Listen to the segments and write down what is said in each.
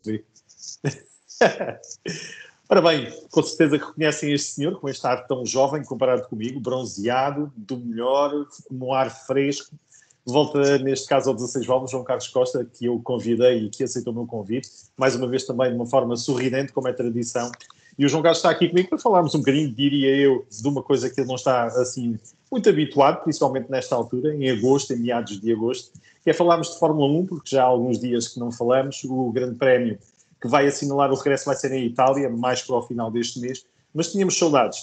percebi. Ora bem, com certeza que reconhecem este senhor, com este ar tão jovem comparado comigo, bronzeado, do melhor, com um ar fresco. De volta, neste caso, ao 16 Válvulas, João Carlos Costa, que eu convidei e que aceitou o meu convite, mais uma vez também de uma forma sorridente, como é tradição. E o João Carlos está aqui comigo para falarmos um bocadinho, diria eu, de uma coisa que ele não está, assim, muito habituado, principalmente nesta altura, em agosto, em meados de agosto, que é falarmos de Fórmula 1, porque já há alguns dias que não falamos, o Grande Prémio que vai assinalar o regresso vai ser em Itália, mais para o final deste mês, mas tínhamos saudades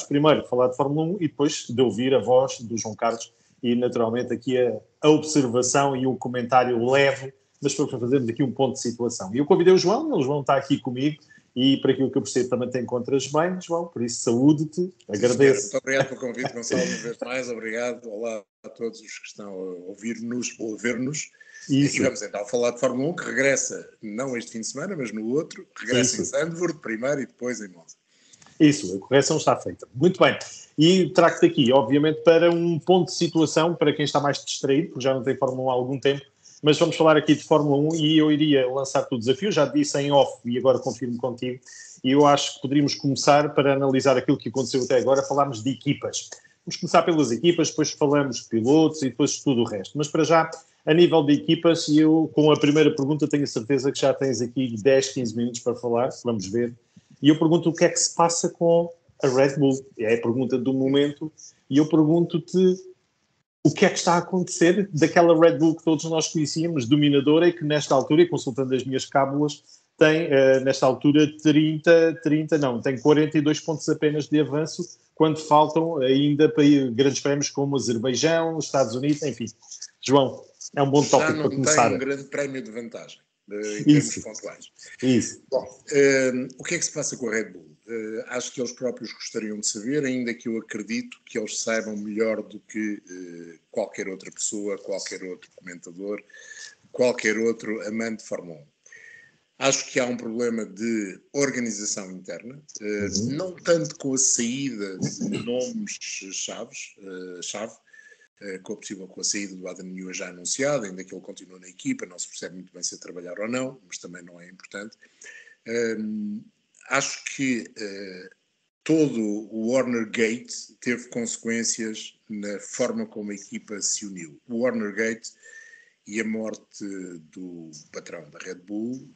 primeiro de falar de Fórmula 1 e depois de ouvir a voz do João Carlos e naturalmente aqui a observação e o comentário leve, mas para fazermos aqui um ponto de situação. E eu convidei o João está aqui comigo e por aquilo que eu percebo também te encontras bem, João, por isso saúde-te, agradeço. Muito obrigado pelo convite, Gonçalo, uma vez mais, obrigado, olá a todos os que estão a ouvir-nos ou a ver-nos. Isso. E vamos então falar de Fórmula 1, que regressa não este fim de semana, mas no outro, regressa em Zandvoort primeiro e depois em Monza. Isso, a correção está feita. Muito bem. E trago-te aqui, obviamente, para um ponto de situação, para quem está mais distraído, porque já não tem Fórmula 1 há algum tempo, mas vamos falar aqui de Fórmula 1 e eu iria lançar-te o desafio, já te disse em off e agora confirmo contigo, e eu acho que poderíamos começar para analisar aquilo que aconteceu até agora, falarmos de equipas. Vamos começar pelas equipas, depois falamos de pilotos e depois de tudo o resto. Mas para já, a nível de equipas, eu com a primeira pergunta tenho a certeza que já tens aqui 10, 15 minutos para falar, vamos ver. E eu pergunto o que é que se passa com a Red Bull. É a pergunta do momento. E eu pergunto-te o que é que está a acontecer daquela Red Bull que todos nós conhecíamos, dominadora, e que nesta altura, e consultando as minhas cábulas, tem, nesta altura, tem 42 pontos apenas de avanço, quando faltam ainda para grandes prémios como Azerbaijão, Estados Unidos, enfim. João, é um bom tópico para começar. Já não tem um grande prémio de vantagem, em termos pontuais. Isso. Bom, o que é que se passa com a Red Bull? Acho que eles próprios gostariam de saber, ainda que eu acredito que eles saibam melhor do que qualquer outra pessoa, qualquer outro comentador, qualquer outro amante de Fórmula 1. Acho que há um problema de organização interna, não tanto com a saída de nomes-chave, com a saída do Adam Newey já anunciada, ainda que ele continue na equipa, não se percebe muito bem se a trabalhar ou não, mas também não é importante. Acho que todo o Warner Gate teve consequências na forma como a equipa se uniu. O Warner Gate e a morte do patrão da Red Bull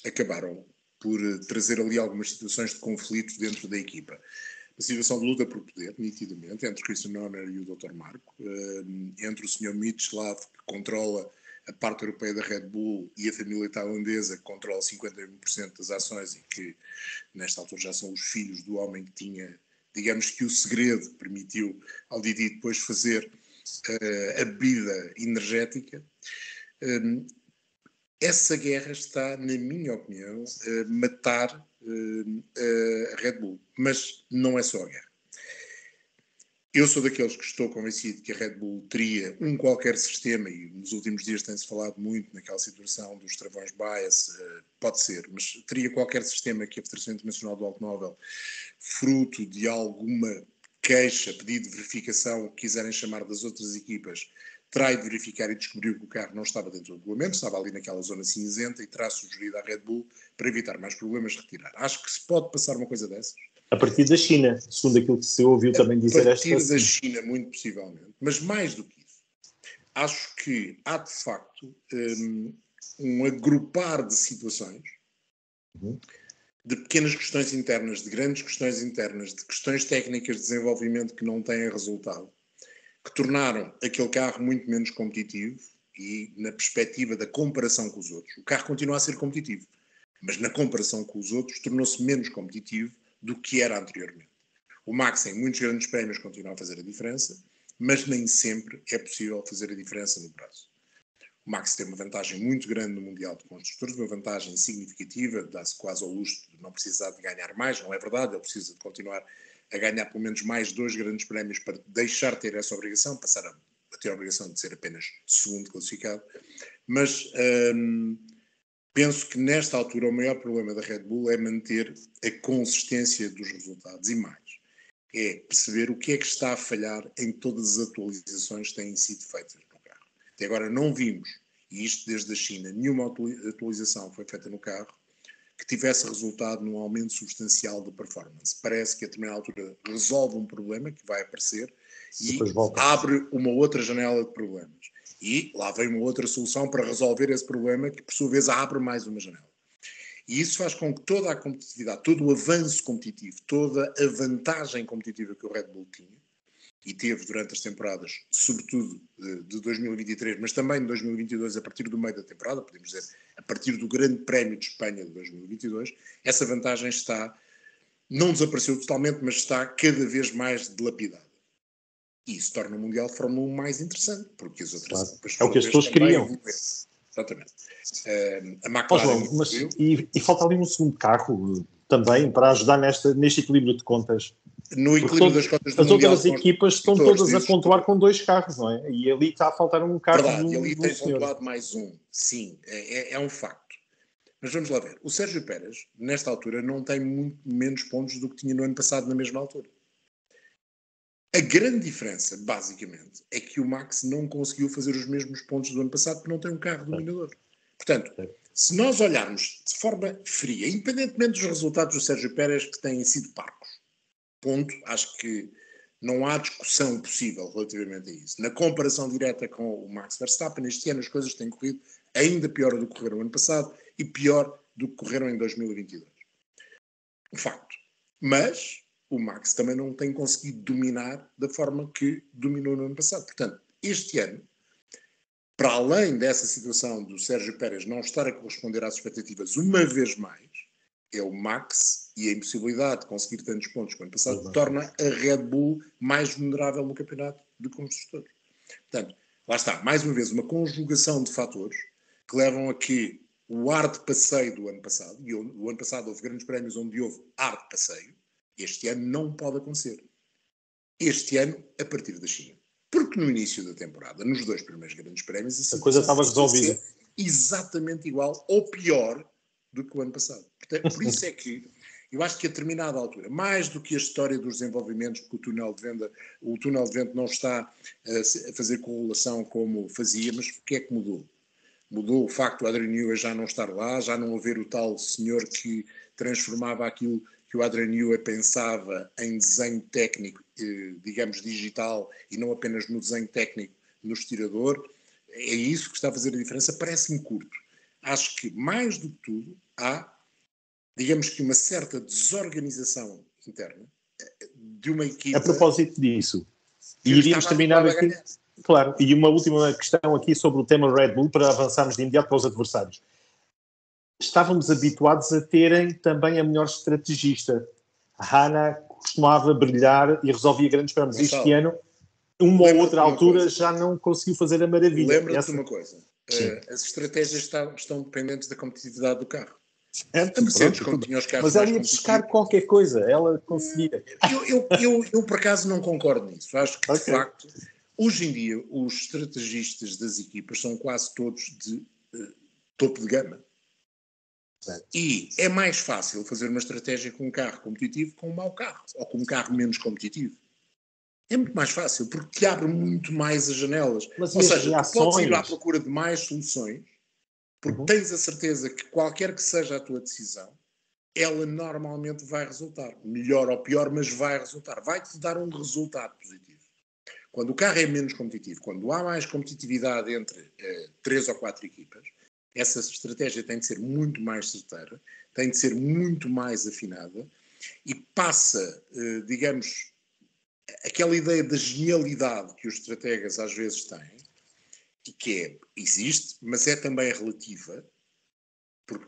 acabaram por trazer ali algumas situações de conflito dentro da equipa. A situação de luta por poder, nitidamente, entre Christian Horner e o Dr. Marco, entre o Sr. Mieczysław, que controla a parte europeia da Red Bull, e a família tailandesa, que controla 51% das ações e que, nesta altura, já são os filhos do homem que tinha, digamos que o segredo que permitiu ao Didi depois fazer a bebida energética. Essa guerra está, na minha opinião, a matar a Red Bull. Mas não é só a guerra. Eu sou daqueles que estou convencido que a Red Bull teria um qualquer sistema, e nos últimos dias tem-se falado muito naquela situação dos travões bias, pode ser, mas teria qualquer sistema que a Federação Internacional do Automóvel, fruto de alguma queixa, pedido de verificação, o que quiserem chamar das outras equipas, terá de verificar e descobriu que o carro não estava dentro do regulamento, estava ali naquela zona cinzenta e terá sugerido à Red Bull, para evitar mais problemas, retirar. Acho que se pode passar uma coisa dessas. A partir da China, segundo aquilo que se ouviu também dizer esta semana. A partir da China, muito possivelmente. Mas mais do que isso, acho que há de facto um agrupar de situações, de pequenas questões internas, de grandes questões internas, de questões técnicas de desenvolvimento que não têm resultado, que tornaram aquele carro muito menos competitivo e, na perspectiva da comparação com os outros, o carro continua a ser competitivo, mas na comparação com os outros tornou-se menos competitivo do que era anteriormente. O Max, em muitos grandes prémios, continua a fazer a diferença, mas nem sempre é possível fazer a diferença no prazo. O Max tem uma vantagem muito grande no Mundial de Construtores, uma vantagem significativa, dá-se quase ao luxo de não precisar de ganhar mais, não é verdade, ele precisa de continuar a ganhar pelo menos mais 2 grandes prémios para deixar de ter essa obrigação, passar a ter a obrigação de ser apenas segundo classificado, mas penso que nesta altura o maior problema da Red Bull é manter a consistência dos resultados e mais. É perceber o que é que está a falhar em todas as atualizações que têm sido feitas no carro. Até agora não vimos, e isto desde a China, nenhuma atualização foi feita no carro que tivesse resultado num aumento substancial de performance. Parece que a determinada altura resolve um problema que vai aparecer e abre uma outra janela de problemas. E lá vem uma outra solução para resolver esse problema que, por sua vez, abre mais uma janela. E isso faz com que toda a competitividade, todo o avanço competitivo, toda a vantagem competitiva que o Red Bull tinha, e teve durante as temporadas, sobretudo de 2023, mas também de 2022, a partir do meio da temporada, podemos dizer, a partir do Grande Prémio de Espanha de 2022, essa vantagem não desapareceu totalmente, mas está cada vez mais dilapidada. E isso torna o Mundial de Fórmula 1 mais interessante, porque as outras equipas, é o que as pessoas queriam. Exatamente. A McLaren e falta ali um segundo carro também para ajudar neste equilíbrio de contas. No equilíbrio das contas do Mundial. As outras equipas estão todas a pontuar com 2 carros, não é? E ali está a faltar um carro. Verdade, e ali tem pontuado mais um. Sim, é um facto. Mas vamos lá ver. O Sérgio Pérez, nesta altura, não tem muito menos pontos do que tinha no ano passado, na mesma altura. A grande diferença, basicamente, é que o Max não conseguiu fazer os mesmos pontos do ano passado porque não tem um carro dominador. Portanto, se nós olharmos de forma fria, independentemente dos resultados do Sérgio Pérez que têm sido parcos, ponto, acho que não há discussão possível relativamente a isso. Na comparação direta com o Max Verstappen, este ano as coisas têm corrido ainda pior do que correram no ano passado e pior do que correram em 2022. Um facto. Mas o Max também não tem conseguido dominar da forma que dominou no ano passado. Portanto, este ano, para além dessa situação do Sérgio Pérez não estar a corresponder às expectativas uma vez mais, é o Max e a impossibilidade de conseguir tantos pontos como ano passado torna a Red Bull mais vulnerável no campeonato de construtores. Portanto, lá está, mais uma vez, uma conjugação de fatores que levam a que o ar de passeio do ano passado, e o ano passado houve grandes prémios onde houve ar de passeio, este ano não pode acontecer. Este ano, a partir da China. Porque no início da temporada, nos 2 primeiros grandes prémios, a coisa estava resolvida. Exatamente igual ou pior do que o ano passado. Portanto, por isso é que eu acho que a determinada altura, mais do que a história dos desenvolvimentos, porque o túnel de vento não está a fazer correlação como fazia, mas o que é que mudou? Mudou o facto do Adrian Newey já não estar lá, já não haver o tal senhor que transformava aquilo que o Adrian Newey pensava em desenho técnico, digamos digital, e não apenas no desenho técnico no estirador. É isso que está a fazer a diferença, parece-me curto. Acho que, mais do que tudo, há, digamos que uma certa desorganização interna de uma equipa... A propósito disso, e iríamos terminar aqui... Claro, e uma última questão aqui sobre o tema Red Bull, para avançarmos de imediato para os adversários. Estávamos habituados a terem também a melhor estrategista. A Hannah costumava brilhar e resolvia grandes problemas. Este ano, uma ou outra altura, já não conseguiu fazer a maravilha. Lembra-te de uma coisa. As estratégias estão dependentes da competitividade do carro. Mas ela ia buscar qualquer coisa, ela conseguia. Eu por acaso não concordo nisso. Acho que, de facto, hoje em dia, os estrategistas das equipas são quase todos de topo de gama. E é mais fácil fazer uma estratégia com um carro competitivo com um mau carro, ou com um carro menos competitivo. É muito mais fácil, porque te abre muito mais as janelas. Mas ou seja, tu podes ir à procura de mais soluções, porque tens a certeza que qualquer que seja a tua decisão, ela normalmente vai resultar. Melhor ou pior, mas vai resultar. Vai-te dar um resultado positivo. Quando o carro é menos competitivo, quando há mais competitividade entre 3 ou 4 equipas, essa estratégia tem de ser muito mais certeira, tem de ser muito mais afinada e passa, digamos, aquela ideia da genialidade que os estrategas às vezes têm, e que existe, mas é também relativa, porque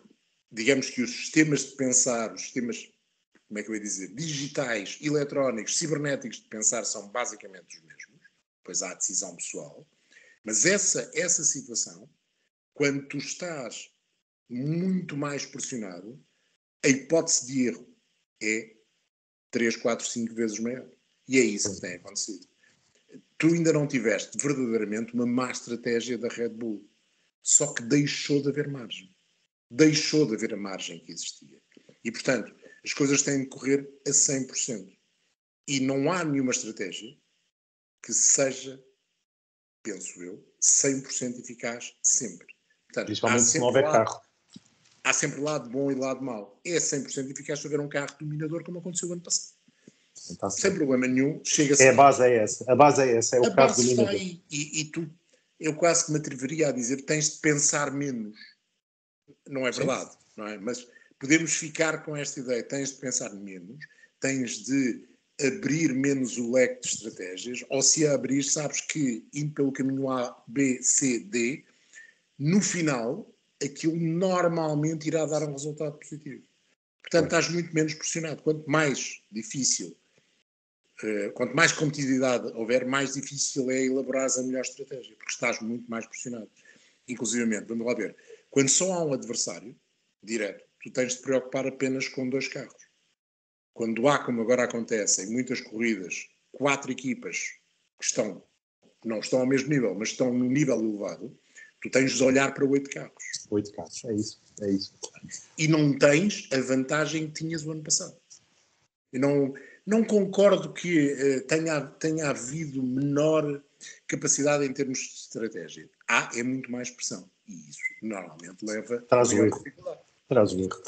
digamos que os sistemas de pensar, os sistemas, como é que eu ia dizer, digitais, eletrónicos, cibernéticos de pensar são basicamente os mesmos, pois há a decisão pessoal, mas essa situação, quando tu estás muito mais pressionado, a hipótese de erro é 3, 4, 5 vezes maior. E é isso que tem acontecido. Tu ainda não tiveste verdadeiramente uma má estratégia da Red Bull. Só que deixou de haver margem. Deixou de haver a margem que existia. E, portanto, as coisas têm de correr a 100%. E não há nenhuma estratégia que seja penso eu, 100% eficaz sempre. Portanto, principalmente se não houver carro. Há sempre lado bom e lado mau. É 100% eficaz se houver um carro dominador, como aconteceu o ano passado. Sem problema nenhum, chega-se a base é essa. A base é essa, é o carro dominador. A base está aí. E tu, eu quase que me atreveria a dizer, tens de pensar menos. Não é verdade, não é? Mas podemos ficar com esta ideia. Tens de pensar menos, tens de abrir menos o leque de estratégias, ou se a abrir, sabes que, indo pelo caminho A, B, C, D, no final, aquilo normalmente irá dar um resultado positivo. Portanto, estás muito menos pressionado. Quanto mais difícil, quanto mais competitividade houver, mais difícil é elaborar a melhor estratégia, porque estás muito mais pressionado. Inclusivamente, vamos lá ver, quando só há um adversário direto, tu tens de te preocupar apenas com 2 carros. Quando há, como agora acontece, em muitas corridas, 4 equipas que não estão ao mesmo nível, mas estão num nível elevado, tu tens de olhar para 8 carros. 8 carros, é isso. E não tens a vantagem que tinhas o ano passado. Eu não concordo que tenha havido menor capacidade em termos de estratégia. É muito mais pressão. E isso normalmente leva a maior dificuldade. Traz o erro.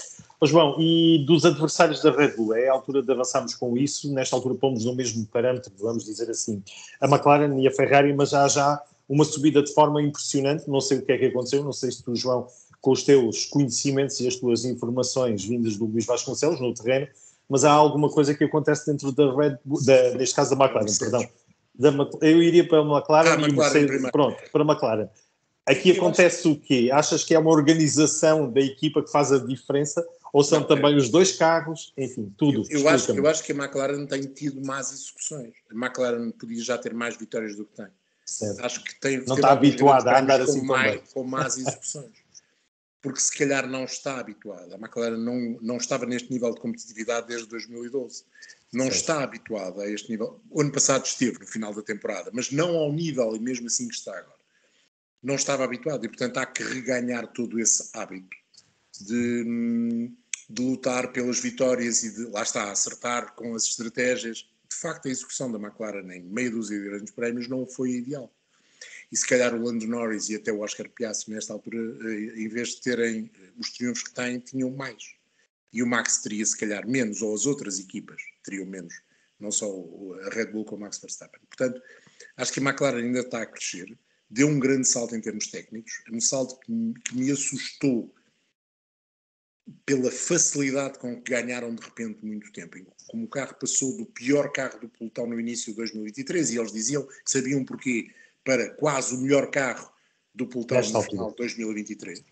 João, e dos adversários da Red Bull, é a altura de avançarmos com isso? Nesta altura pomos no mesmo parâmetro, vamos dizer assim, a McLaren e a Ferrari, mas já uma subida de forma impressionante. Não sei o que é que aconteceu, não sei se tu, João, com os teus conhecimentos e as tuas informações vindas do Luís Vasconcelos no terreno, mas há alguma coisa que acontece dentro da Red Bull, neste caso da McLaren, perdão. Eu iria para a McLaren e Mercedes, pronto, para a McLaren. Aqui acontece o quê? Achas que é uma organização da equipa que faz a diferença? Ou são também os 2 carros? Enfim, tudo. Eu acho que a McLaren tem tido más execuções. A McLaren podia já ter mais vitórias do que tem. Certo. Acho que tem não está habituada a andar assim com más execuções. Porque se calhar não está habituada. A McLaren não estava neste nível de competitividade desde 2012. Não está habituada a este nível. O ano passado esteve no final da temporada, mas não ao nível e mesmo assim que está agora. Não estava habituado e, portanto, há que reganhar todo esse hábito de lutar pelas vitórias e de, lá está, acertar com as estratégias. De facto, a execução da McLaren em meia dúzia de grandes prémios não foi ideal. E se calhar o Lando Norris e até o Oscar Piastri, nesta altura, em vez de terem os triunfos que têm, tinham mais. E o Max teria se calhar menos, ou as outras equipas teriam menos. Não só a Red Bull com o Max Verstappen. Portanto, acho que a McLaren ainda está a crescer. Deu um grande salto em termos técnicos. Um salto que me assustou pela facilidade com que ganharam de repente muito tempo. Como o carro passou do pior carro do pelotão no início de 2023, e eles diziam que sabiam porquê, para quase o melhor carro do pelotão no final de 2023.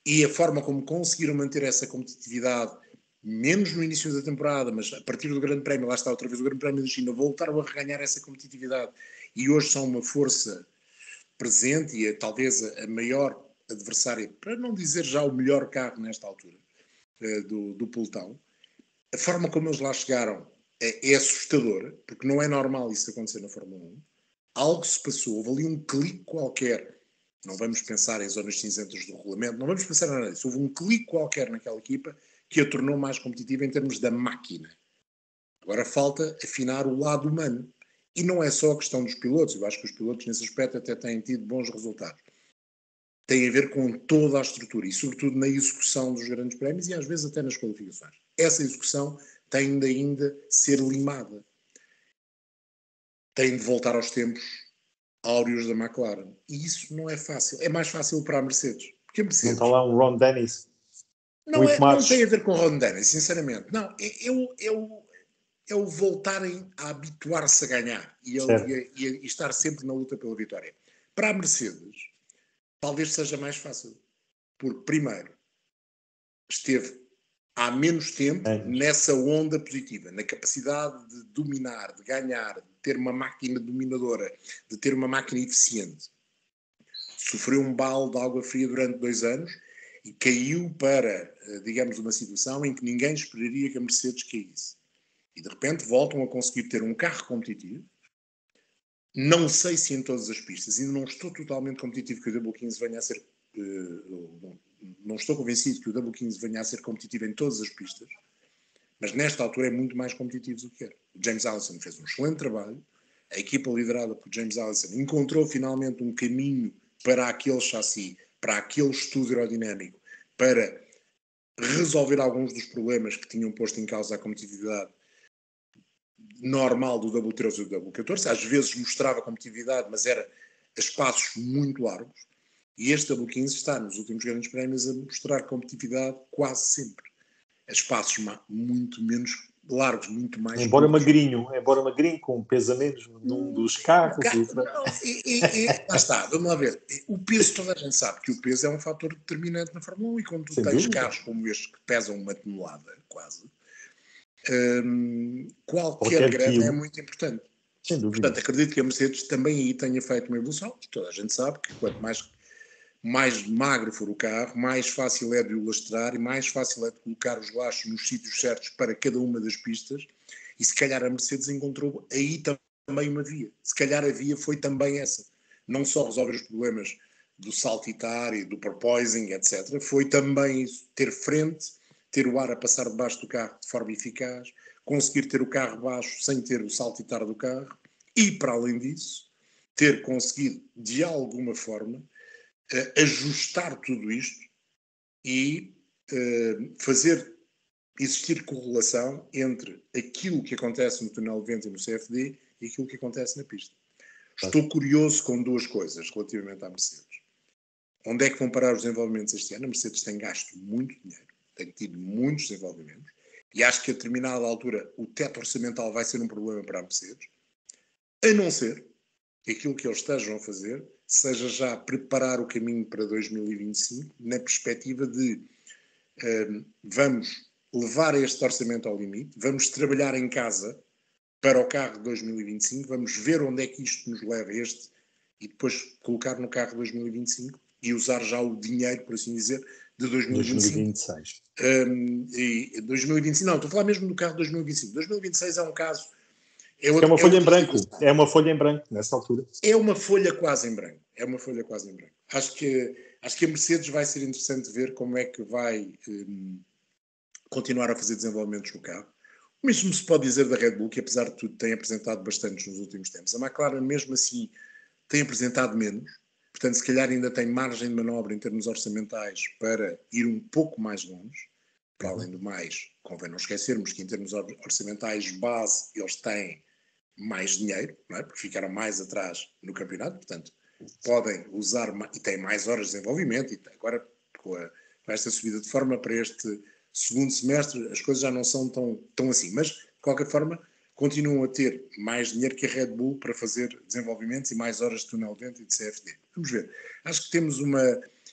E a forma como conseguiram manter essa competitividade, menos no início da temporada, mas a partir do Grande Prémio, lá está outra vez o Grande Prémio da China, voltaram a reganhar essa competitividade e hoje são uma força presente e talvez a maior adversária, para não dizer já o melhor carro nesta altura do pelotão. A forma como eles lá chegaram é assustadora, porque não é normal isso acontecer na Fórmula 1. Algo se passou, houve ali um clique qualquer. Não vamos pensar em zonas cinzentas do regulamento, não vamos pensar em nada disso. Houve um clique qualquer naquela equipa que a tornou mais competitiva em termos da máquina. Agora falta afinar o lado humano. E não é só a questão dos pilotos. Eu acho que os pilotos nesse aspecto até têm tido bons resultados. Tem a ver com toda a estrutura e sobretudo na execução dos grandes prémios e às vezes até nas qualificações. Essa execução tem de ainda ser limada. Tem de voltar aos tempos áureos da McLaren. E isso não é fácil. É mais fácil para a Mercedes. Porque a Mercedes... Não está lá um Ron Dennis? Não tem a ver com o Ron Dennis, sinceramente. Não, é o voltarem a habituar-se a ganhar e estar sempre na luta pela vitória. Para a Mercedes, talvez seja mais fácil. Porque, primeiro, esteve há menos tempo nessa onda positiva, na capacidade de dominar, de ganhar, de ter uma máquina dominadora, de ter uma máquina eficiente. Sofreu um balde de água fria durante 2 anos e caiu para, digamos, uma situação em que ninguém esperaria que a Mercedes caísse. E de repente voltam a conseguir ter um carro competitivo. Não sei se em todas as pistas, ainda não estou totalmente competitivo que o Double 15 venha a ser... não estou convencido que o Double 15 venha a ser competitivo em todas as pistas, mas nesta altura é muito mais competitivo do que era. O James Allison fez um excelente trabalho, a equipa liderada por James Allison encontrou finalmente um caminho para aquele chassi, para aquele estudo aerodinâmico, para resolver alguns dos problemas que tinham posto em causa a competitividade normal do W13 e do W14. Às vezes mostrava competitividade, mas era a espaços muito largos. E este W15 está, nos últimos grandes prémios, a mostrar competitividade quase sempre. A espaços muito menos largos, muito mais embora curtos. magrinho, com peso a menos num dos carros. Não, lá está, vamos lá ver. O peso, toda a gente sabe que o peso é um fator determinante na Fórmula 1 e quando tu Sem tens dúvida. carros como estes que pesam 1 tonelada, quase, qualquer grana é muito importante. Sem dúvida. Portanto, acredito que a Mercedes também aí tenha feito uma evolução. Toda a gente sabe que quanto mais magro for o carro, mais fácil é de o lastrar e mais fácil é de colocar os lastros nos sítios certos para cada uma das pistas. E se calhar a Mercedes encontrou aí também uma via. Se calhar a via foi também essa. Não só resolver os problemas do saltitar e do porpoising, etc. Foi também isso, ter frente, ter o ar a passar debaixo do carro de forma eficaz, conseguir ter o carro baixo sem ter o saltitar do carro e, para além disso, ter conseguido, de alguma forma, ajustar tudo isto e fazer existir correlação entre aquilo que acontece no túnel de vento e no CFD e aquilo que acontece na pista. Estou curioso com duas coisas relativamente à Mercedes. Onde é que vão parar os desenvolvimentos este ano? A Mercedes tem gasto muito dinheiro, tem tido muitos desenvolvimentos e acho que a determinada altura o teto orçamental vai ser um problema para a Mercedes, a não ser que aquilo que eles estejam a fazer seja já preparar o caminho para 2025 na perspectiva de vamos levar este orçamento ao limite, vamos trabalhar em casa para o carro de 2025, vamos ver onde é que isto nos leva e depois colocar no carro de 2025 e usar já o dinheiro, por assim dizer, de 2025. 2026. E 2025, não, estou a falar mesmo do carro de 2025. 2026 é um caso... É uma folha em branco. É uma folha em branco, nessa altura. É uma folha quase em branco. Acho que a Mercedes vai ser interessante ver como é que vai continuar a fazer desenvolvimentos no carro. O mesmo se pode dizer da Red Bull, que apesar de tudo tem apresentado bastantes nos últimos tempos. A McLaren, mesmo assim, tem apresentado menos. Portanto, se calhar ainda tem margem de manobra em termos orçamentais para ir um pouco mais longe. Para além do mais, convém não esquecermos que em termos orçamentais base, eles têm mais dinheiro, não é? Porque ficaram mais atrás no campeonato, portanto, podem usar e têm mais horas de desenvolvimento e agora com esta subida de forma para este segundo semestre as coisas já não são tão assim, mas de qualquer forma continuam a ter mais dinheiro que a Red Bull para fazer desenvolvimentos e mais horas de túnel de vento e de CFD. Vamos ver. Acho que temos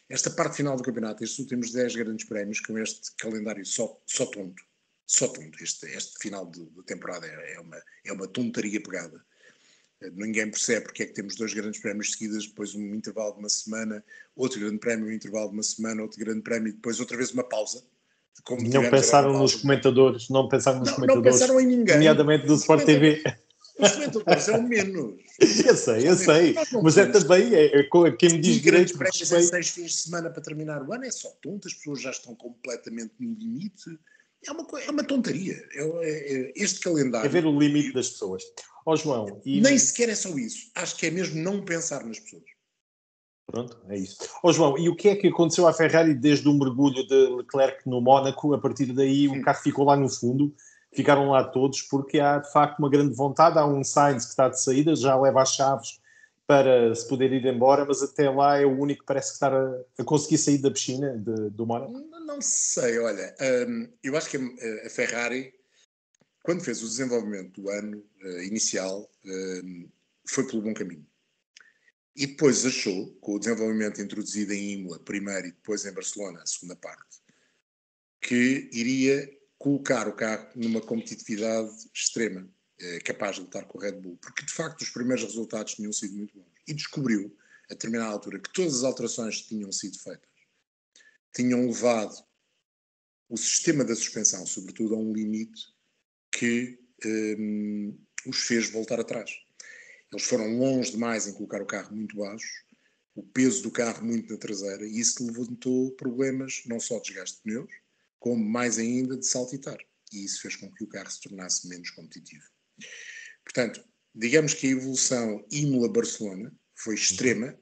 esta parte final do campeonato, estes últimos 10 grandes prémios com este calendário só tonto. Este final de temporada é uma tontaria pegada. Ninguém percebe porque é que temos 2 grandes prémios seguidos, depois um intervalo de uma semana, outro grande prémio, um intervalo de uma semana, outro grande prémio e depois outra vez uma pausa. Não pensaram nos comentadores, não pensaram em ninguém. Nomeadamente do Sport TV. Os comentadores é o menos. Eu sei. Mas é também, quem me diz grandes prémios em 6 fins de semana para terminar o ano é só tonto, as pessoas já estão completamente no limite. É uma tontaria. Este calendário... É ver o limite das pessoas. João... Nem sequer é só isso. Acho que é mesmo não pensar nas pessoas. Pronto, é isso. João, e o que é que aconteceu à Ferrari desde o mergulho de Leclerc no Mónaco? A partir daí o carro ficou lá no fundo, ficaram lá todos, porque há de facto uma grande vontade. Há um Sainz que está de saída, já leva as chaves para se poder ir embora, mas até lá é o único que parece que está a conseguir sair da piscina do Mónaco. Não sei, olha, eu acho que a Ferrari, quando fez o desenvolvimento do ano inicial, foi pelo bom caminho. E depois achou, com o desenvolvimento introduzido em Imola primeiro e depois em Barcelona, a segunda parte, que iria colocar o carro numa competitividade extrema, capaz de lutar com o Red Bull, porque de facto os primeiros resultados tinham sido muito bons. E descobriu, a determinada altura, que todas as alterações que tinham sido feitas tinham levado o sistema da suspensão, sobretudo, a um limite que os fez voltar atrás. Eles foram longe demais em colocar o carro muito baixo, o peso do carro muito na traseira, e isso levantou problemas não só de desgaste de pneus, como mais ainda de saltitar. E isso fez com que o carro se tornasse menos competitivo. Portanto, digamos que a evolução Imola-Barcelona foi extrema,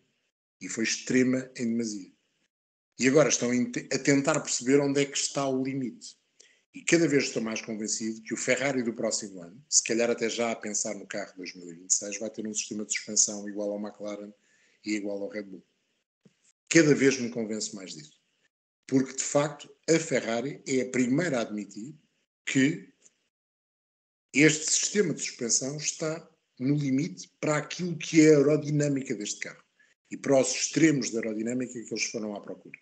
e foi extrema em demasia. E agora estão a tentar perceber onde é que está o limite. E cada vez estou mais convencido que o Ferrari do próximo ano, se calhar até já a pensar no carro de 2026, vai ter um sistema de suspensão igual ao McLaren e igual ao Red Bull. Cada vez me convenço mais disso. Porque, de facto, a Ferrari é a primeira a admitir que este sistema de suspensão está no limite para aquilo que é a aerodinâmica deste carro e para os extremos da aerodinâmica que eles foram à procura.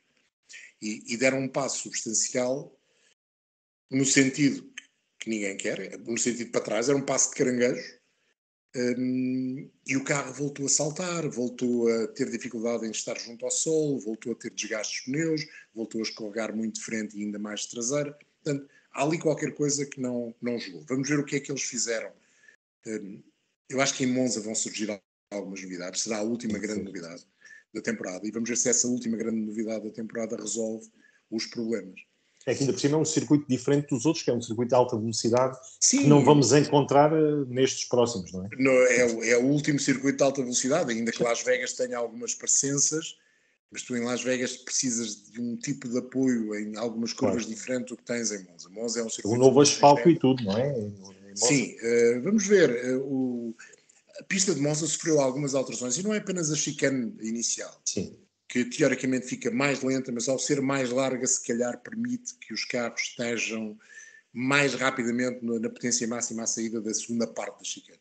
E deram um passo substancial no sentido que ninguém quer, no sentido para trás, era um passo de caranguejo, e o carro voltou a saltar, voltou a ter dificuldade em estar junto ao solo, voltou a ter desgastes de pneus, voltou a escorregar muito de frente e ainda mais de traseira. Portanto, há ali qualquer coisa que não jogou. Vamos ver o que é que eles fizeram. Eu acho que em Monza vão surgir algumas novidades, será a última grande novidade da temporada, e vamos ver se essa última grande novidade da temporada resolve os problemas. É que ainda por cima é um circuito diferente dos outros, que é um circuito de alta velocidade. Sim, que não vamos encontrar nestes próximos, não é? É o último circuito de alta velocidade, ainda que Las Vegas tenha algumas parecenças, mas tu em Las Vegas precisas de um tipo de apoio em algumas curvas diferentes do que tens em Monza. Monza é um circuito... O novo asfalto e tudo, não é? Sim, vamos ver. A pista de Monza sofreu algumas alterações e não é apenas a chicane inicial. Sim. Que teoricamente fica mais lenta, mas ao ser mais larga, se calhar permite que os carros estejam mais rapidamente na potência máxima à saída da segunda parte da chicane.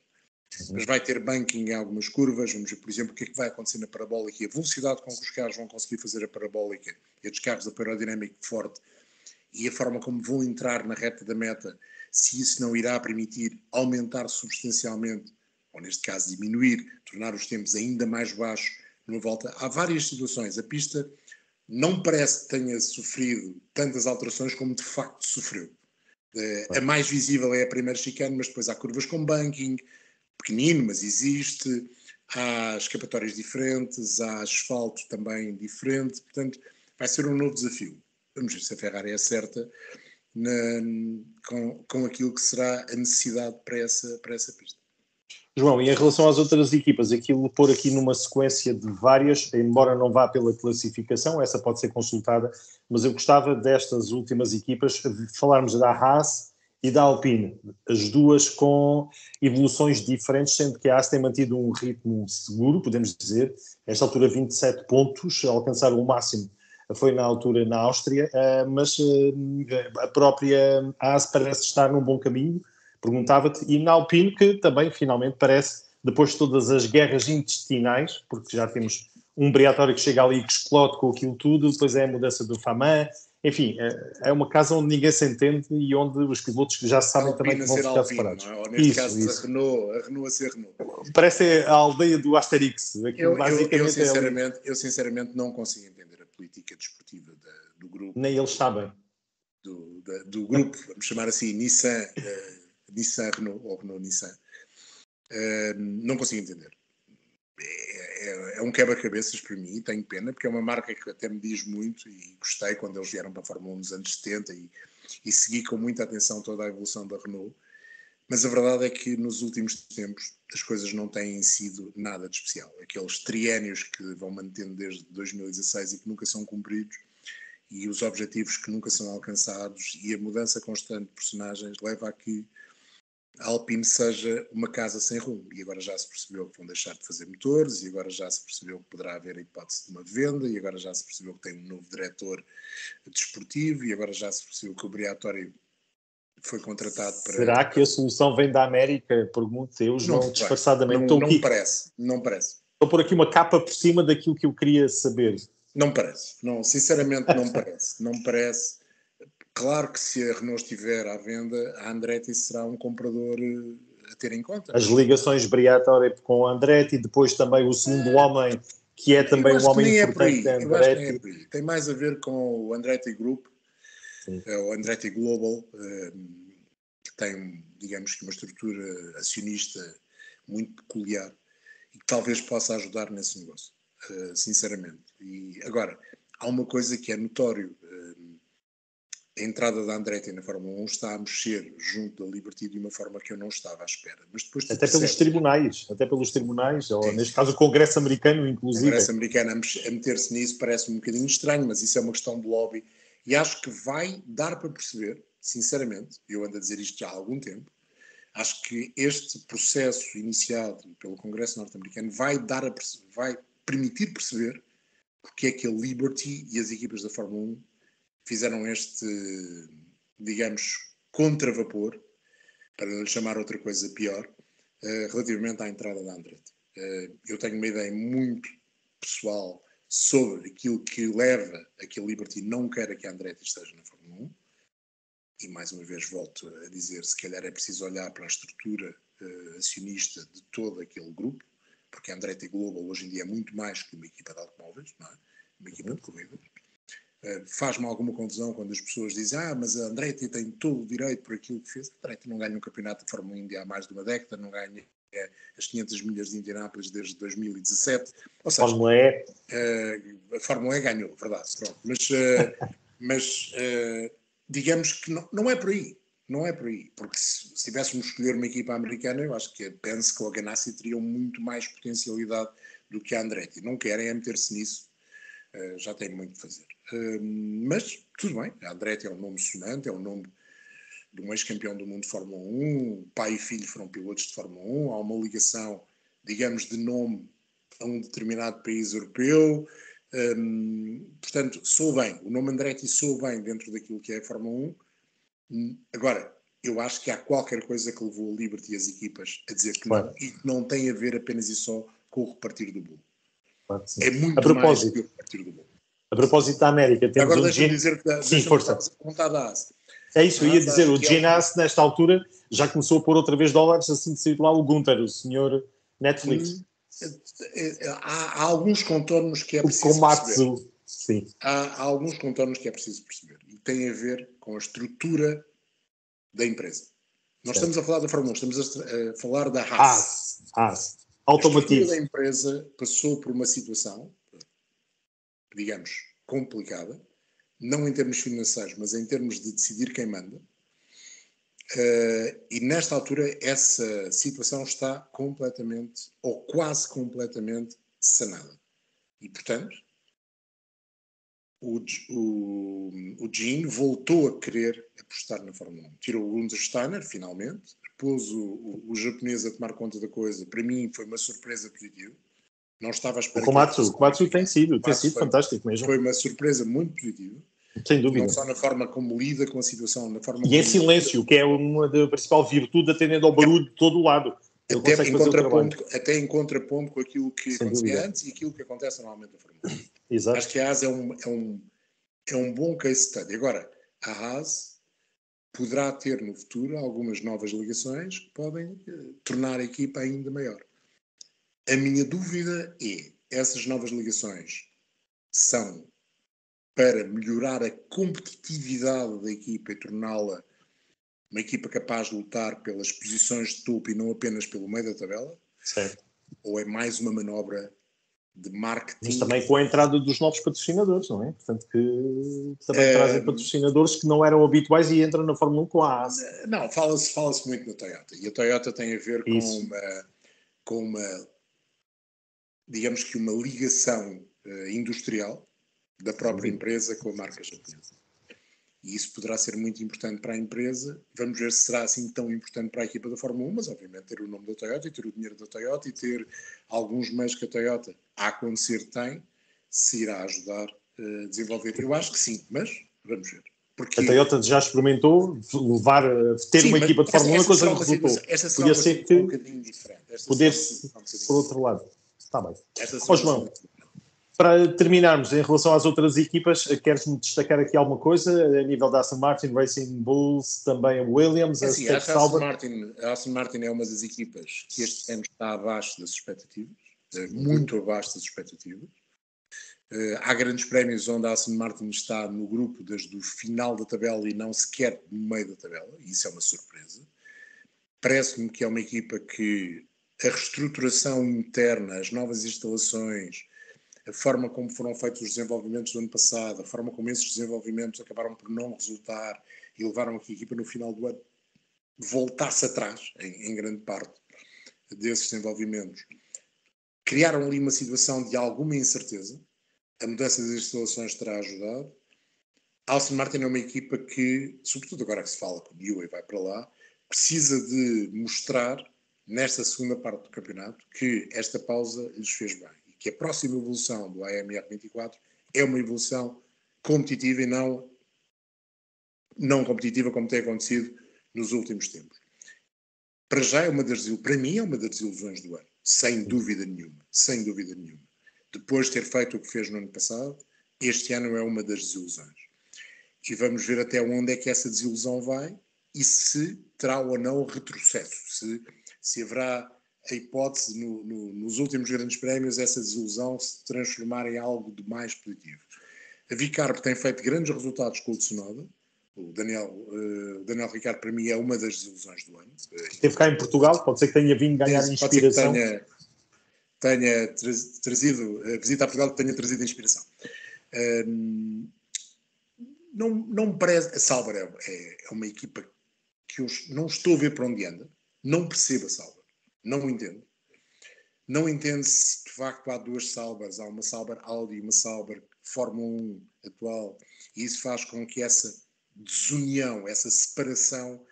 Mas vai ter banking em algumas curvas, vamos ver, por exemplo, o que é que vai acontecer na parabólica e a velocidade com que os carros vão conseguir fazer a parabólica, estes carros da aerodinâmica forte, e a forma como vão entrar na reta da meta, se isso não irá permitir aumentar substancialmente, ou neste caso diminuir, tornar os tempos ainda mais baixos numa volta. Há várias situações. A pista não parece que tenha sofrido tantas alterações como de facto sofreu. A mais visível é a primeira chicane, mas depois há curvas com banking, pequenino, mas existe, há escapatórias diferentes, há asfalto também diferente, portanto vai ser um novo desafio. Vamos ver se a Ferrari acerta com aquilo que será a necessidade para essa pista. João, e em relação às outras equipas, aquilo pôr aqui numa sequência de várias, embora não vá pela classificação, essa pode ser consultada, mas eu gostava destas últimas equipas, falarmos da Haas e da Alpine, as duas com evoluções diferentes, sendo que a Haas tem mantido um ritmo seguro, podemos dizer, esta altura 27 pontos, alcançaram o máximo, foi na altura na Áustria, mas a própria Haas parece estar num bom caminho. Perguntava-te, e na Alpine, que também finalmente parece, depois de todas as guerras intestinais, porque já temos um Briatore que chega ali e que explode com aquilo tudo, depois é a mudança do Faman, enfim, é uma casa onde ninguém se entende e onde os pilotos já sabem também que vão ficar separados. Não é? Ou neste caso isso. A Renault a ser Renault. Parece a aldeia do Asterix. Eu sinceramente não consigo entender a política desportiva do grupo. Nem eles sabem. Do grupo, vamos chamar assim, Nissan Renault ou Renault Nissan. Não consigo entender. É um quebra-cabeças para mim, tenho pena, porque é uma marca que até me diz muito e gostei quando eles vieram para a Fórmula 1 nos anos 70 e segui com muita atenção toda a evolução da Renault, mas a verdade é que nos últimos tempos as coisas não têm sido nada de especial. Aqueles triénios que vão mantendo desde 2016 e que nunca são cumpridos, e os objetivos que nunca são alcançados, e a mudança constante de personagens leva a que a Alpine seja uma casa sem rumo. E agora já se percebeu que vão deixar de fazer motores, e agora já se percebeu que poderá haver a hipótese de uma venda, e agora já se percebeu que tem um novo diretor desportivo, e agora já se percebeu que o Briatore foi contratado para... Será que a solução vem da América? Pergunto eu, João, disfarçadamente. Não parece. Estou por aqui uma capa por cima daquilo que eu queria saber. Não parece. Não, sinceramente não parece. Não parece. Claro que se a Renault estiver à venda, a Andretti será um comprador a ter em conta. As ligações Briatore com a Andretti, depois também o segundo homem, que é também um homem importante da Andretti. Eu acho que nem é por aí. Tem mais a ver com o Andretti Group, o Andretti Global, que tem, digamos que uma estrutura acionista muito peculiar e que talvez possa ajudar nesse negócio, sinceramente. E agora, há uma coisa que é notório. a entrada da Andretti na Fórmula 1 está a mexer junto da Liberty de uma forma que eu não estava à espera. Mas depois tu Até pelos tribunais, ou sim, neste caso o Congresso americano, o inclusive. Congresso americano a meter-se nisso parece um bocadinho estranho, mas isso é uma questão de lobby. E acho que vai dar para perceber, sinceramente, eu ando a dizer isto já há algum tempo, acho que este processo iniciado pelo Congresso norte-americano vai permitir perceber porque é que a Liberty e as equipas da Fórmula 1 fizeram este, digamos, contravapor, para não lhe chamar outra coisa pior, relativamente à entrada da Andretti. Eu tenho uma ideia muito pessoal sobre aquilo que leva a que a Liberty não queira que a Andretti esteja na Fórmula 1. E mais uma vez volto a dizer, se calhar é preciso olhar para a estrutura acionista de todo aquele grupo, porque a Andretti Global hoje em dia é muito mais que uma equipa de automóveis, não é? Uma equipa de corridas. Faz-me alguma confusão quando as pessoas dizem mas a Andretti tem todo o direito por aquilo que fez. A Andretti não ganha um campeonato de Fórmula Indy há mais de uma década, não ganha as 500 milhas de Indianápolis desde 2017. Ou seja, Fórmula E. A Fórmula E ganhou, verdade. Pronto. Mas digamos que não é por aí. Não é por aí. Porque se tivéssemos de escolher uma equipa americana, eu acho que penso que o Ganassi teriam muito mais potencialidade do que a Andretti. Não querem meter-se nisso. Já tem muito de fazer. Mas tudo bem. A Andretti é um nome sonante, é um nome de um ex-campeão do mundo de Fórmula 1. Pai e filho foram pilotos de Fórmula 1. Há uma ligação, digamos, de nome a um determinado país europeu. Portanto, soa bem. O nome Andretti soa bem dentro daquilo que é a Fórmula 1. Agora, eu acho que há qualquer coisa que levou a Liberty e as equipas a dizer que não, e que não tem a ver apenas e só com o repartir do bolo. Claro, É muito mais do que o repartir do bolo. A propósito da América, temos agora o deixa-me dizer que Sim, força. perguntar da AS. É isso, eu ia dizer, o Genas, nesta altura, já começou a pôr outra vez dólares, assim de sair de lá o Gunther, o senhor Netflix. Há alguns contornos que é preciso perceber. Sim. Há alguns contornos que é preciso perceber. E tem a ver com a estrutura da empresa. Nós estamos a falar da Fórmula 1, estamos a falar da Haas. A estrutura da empresa passou por uma situação, digamos, complicada, não em termos financeiros, mas em termos de decidir quem manda. E nesta altura essa situação está completamente, ou quase completamente, sanada. E, portanto, o Gene voltou a querer apostar na Fórmula 1. Tirou o Gunther Steiner, finalmente, pôs o japonês a tomar conta da coisa. Para mim foi uma surpresa positiva. Não estava à espera o Komatsu tem sido fantástico mesmo. Foi uma surpresa muito positiva. Sem dúvida. Não só na forma como lida com a situação, na forma e em silêncio, que é uma da principal virtude, atendendo ao barulho de todo o lado. Até em contraponto com aquilo que acontecia antes e aquilo que acontece normalmente na Fórmula 1. Exato. Acho que a Haas é um bom case study. Agora, a Haas poderá ter no futuro algumas novas ligações que podem tornar a equipa ainda maior. A minha dúvida é, essas novas ligações são para melhorar a competitividade da equipa e torná-la uma equipa capaz de lutar pelas posições de topo e não apenas pelo meio da tabela? Certo. Ou é mais uma manobra de marketing? Mas também com a entrada dos novos patrocinadores, não é? Portanto, que também trazem patrocinadores que não eram habituais e entram na Fórmula 1 com a Haas. Não, fala-se muito na Toyota. E a Toyota tem a ver com uma digamos que uma ligação industrial da própria empresa com a marca japonesa. E isso poderá ser muito importante para a empresa. Vamos ver se será assim tão importante para a equipa da Fórmula 1, mas obviamente ter o nome da Toyota e ter o dinheiro da Toyota e ter alguns meios que a Toyota a acontecer tem, se irá ajudar a desenvolver. Eu acho que sim, mas vamos ver. Porque a Toyota já experimentou ter uma equipa de Fórmula 1, coisa que resultou. Podia ser que um bocadinho diferente. Poder-se, por outro lado. Está bem. João, para terminarmos, em relação às outras equipas, queres-me destacar aqui alguma coisa? A nível da Aston Martin, Racing Bulls, também a Williams, a State Sauber? A Aston Martin é uma das equipas que este ano está abaixo das expectativas, muito abaixo das expectativas. Há grandes prémios onde a Aston Martin está no grupo desde o final da tabela e não sequer no meio da tabela, e isso é uma surpresa. Parece-me que é uma equipa que a reestruturação interna, as novas instalações, a forma como foram feitos os desenvolvimentos do ano passado, a forma como esses desenvolvimentos acabaram por não resultar e levaram a que a equipa no final do ano voltasse atrás, em grande parte, desses desenvolvimentos, criaram ali uma situação de alguma incerteza. A mudança das instalações terá ajudado. Aston Martin é uma equipa que, sobretudo agora que se fala que o Newey vai para lá, precisa de mostrar, nesta segunda parte do campeonato, que esta pausa lhes fez bem. E que a próxima evolução do AMR24 é uma evolução competitiva e não competitiva como tem acontecido nos últimos tempos. Para já para mim é uma das desilusões do ano. Sem dúvida nenhuma. Sem dúvida nenhuma. Depois de ter feito o que fez no ano passado, este ano é uma das desilusões. E vamos ver até onde é que essa desilusão vai e se terá ou não retrocesso. Se haverá a hipótese nos últimos grandes prémios essa desilusão se transformar em algo de mais positivo. A Vicarb tem feito grandes resultados com o Tsunoda. O Daniel Ricciardo, para mim, é uma das desilusões do ano. Esteve cá em Portugal, pode ser que tenha vindo ganhar inspiração. Pode ser que tenha trazido, a visita a Portugal tenha trazido inspiração. Não me parece. A Sauber é uma equipa que eu não estou a ver para onde anda. Não percebo a Sauber. Não entendo. Não entendo se de facto há duas Saubers. Há uma Sauber Audi e uma Sauber Fórmula 1 atual. E isso faz com que essa desunião, essa separação,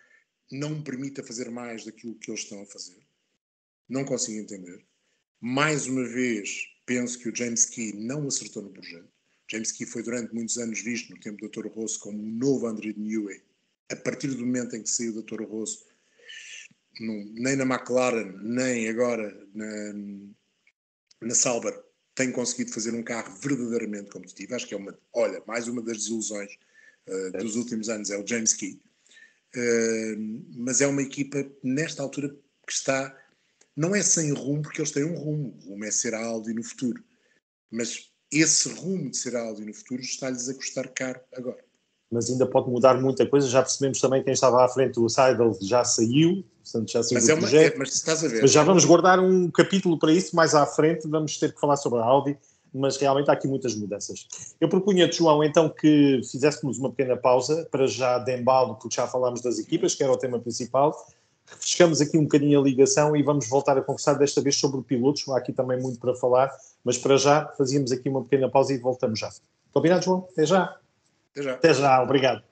não permita fazer mais daquilo que eles estão a fazer. Não consigo entender. Mais uma vez, penso que o James Key não acertou no projeto. James Key foi durante muitos anos visto no tempo do Toro Rosso como um novo André Newey. A partir do momento em que saiu do Toro Rosso, nem na McLaren, nem agora na Sauber, tem conseguido fazer um carro verdadeiramente competitivo. Acho que é mais uma das desilusões dos últimos anos é o James Key. Mas é uma equipa, nesta altura, que está... Não é sem rumo, porque eles têm um rumo. O rumo é ser a Audi no futuro. Mas esse rumo de ser a Audi no futuro está-lhes a custar caro agora. Mas ainda pode mudar muita coisa. Já percebemos também quem estava à frente, o Seidel já saiu, portanto já saiu do projeto. Mas estás a ver. Mas já vamos guardar um capítulo para isso, mais à frente vamos ter que falar sobre a Audi, mas realmente há aqui muitas mudanças. Eu propunha-te, João, então que fizéssemos uma pequena pausa, para já de embalo, porque já falámos das equipas, que era o tema principal. Refrescamos aqui um bocadinho a ligação e vamos voltar a conversar desta vez sobre pilotos. Há aqui também muito para falar, mas para já fazíamos aqui uma pequena pausa e voltamos já. Combinado, João? Até já. Até já. Até já, obrigado.